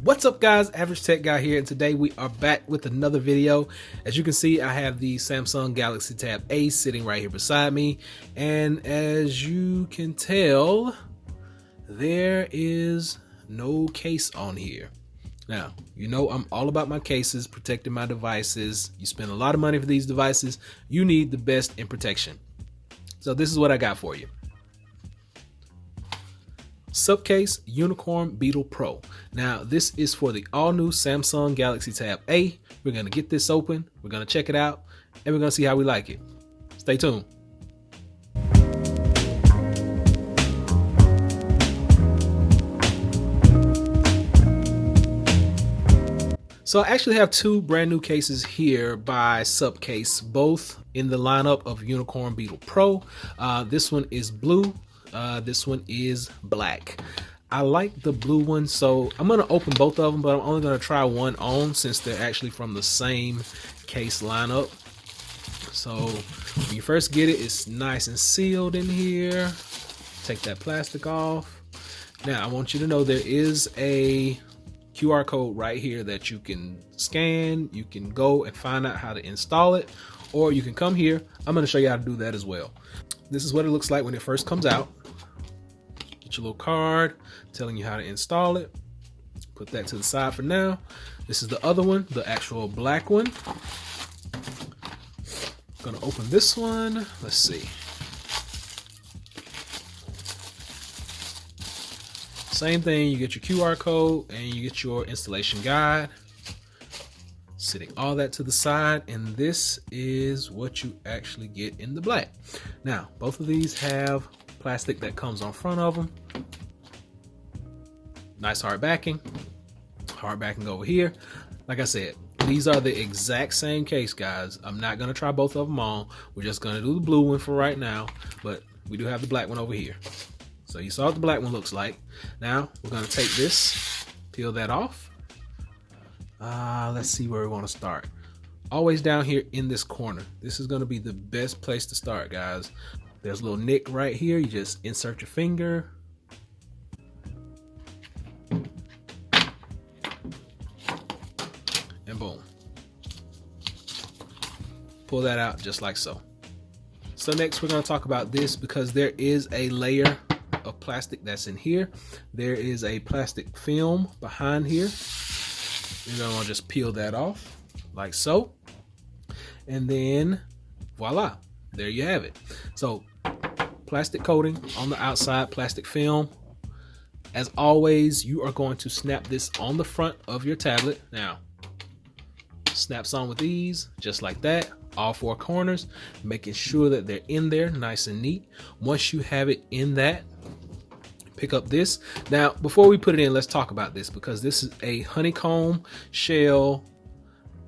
What's up guys, Average Tech Guy here, and today we are back with another video. As you can see, I have the Samsung Galaxy Tab A sitting right here beside me, and as you can tell, there is no case on here. Now, you know I'm all about my cases, protecting my devices. You spend a lot of money for these devices, you need the best in protection. So this is what I got for you. Supcase Unicorn Beetle Pro. Now this is for the all new Samsung Galaxy Tab A. We're gonna get this open, we're gonna check it out, and we're gonna see how we like it. Stay tuned. So I actually have two brand new cases here by Supcase, both in the lineup of Unicorn Beetle Pro. This one is blue. This one is black. I like the blue one, so I'm going to open both of them, but I'm only going to try one on since they're actually from the same case lineup. So when you first get it, it's nice and sealed in here. Take that plastic off. Now I want you to know there is a QR code right here that you can scan. You can go and find out how to install it, or you can come here. I'm going to show you how to do that as well. This is what it looks like when it first comes out. Get your little card telling you how to install it. Put that to the side for now. This is the other one, the actual black one. Gonna open this one. Let's see. Same thing, you get your QR code and you get your installation guide. Sitting all that to the side, and this is what you actually get in the black. Now both of these have plastic that comes on front of them. Nice hard backing over here. Like I said, these are the exact same case, guys. I'm not going to try both of them on. We're just going to do the blue one for right now, but we do have the black one over here. So you saw what the black one looks like. Now we're going to take this, peel that off. Let's see where we want to start. Always down here in this corner. This is going to be the best place to start, guys. There's a little nick right here. You just insert your finger. And boom. Pull that out just like so. So next we're going to talk about this because there is a layer of plastic that's in here. There is a plastic film behind here. You're going to want to just peel that off like so. And then voila, there you have it. So plastic coating on the outside, plastic film. As always, you are going to snap this on the front of your tablet. Now, snaps on with these, just like that, all four corners, making sure that they're in there nice and neat. Once you have it in that, pick up this. Now, before we put it in, let's talk about this because this is a honeycomb shell.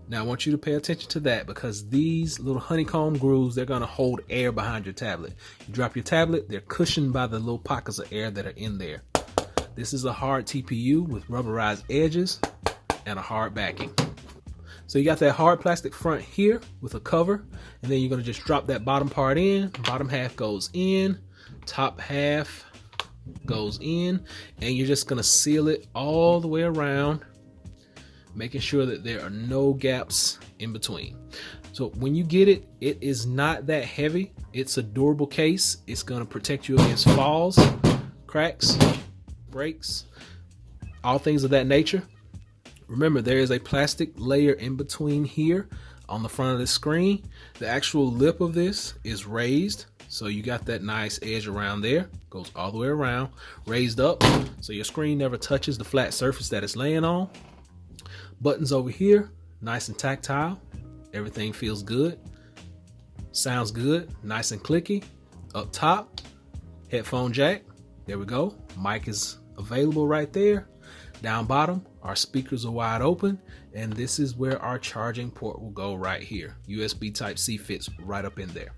Now I want you to pay attention to that because these little honeycomb grooves, they're going to hold air behind your tablet. You drop your tablet, they're cushioned by the little pockets of air that are in there. This is a hard TPU with rubberized edges and a hard backing. So you got that hard plastic front here with a cover, and then you're going to just drop that bottom part in. Bottom half goes in, top half goes in, and you're just going to seal it all the way around, making sure that there are no gaps in between. So when you get it, it is not that heavy. It's a durable case. It's going to protect you against falls, cracks, breaks, all things of that nature. Remember, there is a plastic layer in between here on the front of the screen. The actual lip of this is raised, so you got that nice edge around there. Goes all the way around, raised up, so your screen never touches the flat surface that it's laying on. Buttons over here, nice and tactile. Everything feels good. Sounds good, nice and clicky. Up top, headphone jack. There we go. Mic is available right there. Down bottom, our speakers are wide open, and this is where our charging port will go right here. USB Type-C fits right up in there.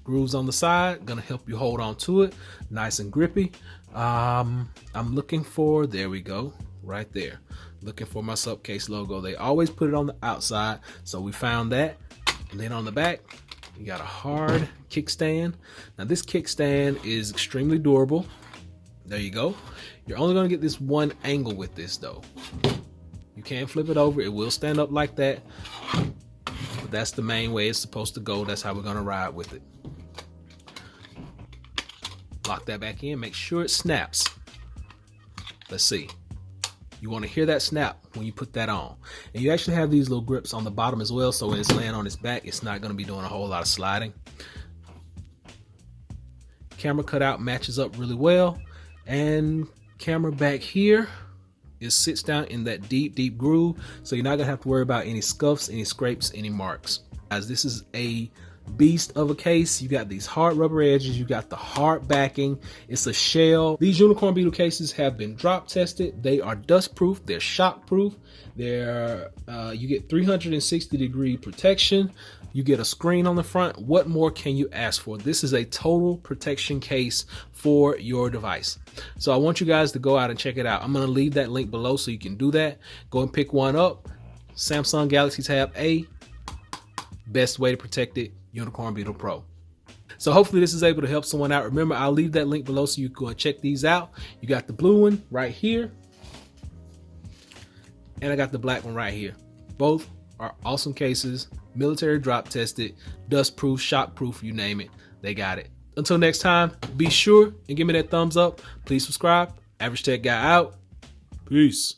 Grooves on the side, gonna help you hold on to it. Nice and grippy. I'm looking for, there we go, right there. Looking for my Supcase logo. They always put it on the outside, so we found that. And then on the back, you got a hard kickstand. Now this kickstand is extremely durable. There you go. You're only going to get this one angle with this though. You can flip it over. It will stand up like that. But that's the main way it's supposed to go. That's how we're going to ride with it. Lock that back in. Make sure it snaps. Let's see. You want to hear that snap when you put that on. And you actually have these little grips on the bottom as well. So when it's laying on its back, it's not going to be doing a whole lot of sliding. Camera cutout matches up really well. And camera back here, it sits down in that deep groove, so you're not gonna have to worry about any scuffs, any scrapes, any marks. As this is a beast of a case, you got these hard rubber edges, you got the hard backing, it's a shell. These unicorn Beetle cases have been drop tested. They are dust proof, they're shock proof, they're you get 360-degree protection, you get a screen on the front. What more can you ask for? This is a total protection case for your device. So I want you guys to go out and check it out. I'm going to leave that link below so you can do that. Go and pick one up. Samsung Galaxy Tab A, best way to protect it, Unicorn Beetle Pro. So hopefully this is able to help someone out. Remember, I'll leave that link below so you can go and check these out. You got the blue one right here, and I got the black one right here. Both are awesome cases, military drop tested, dust proof, shock proof, you name it, they got it. Until next time, be sure and give me that thumbs up. Please subscribe. Average Tech Guy out. Peace.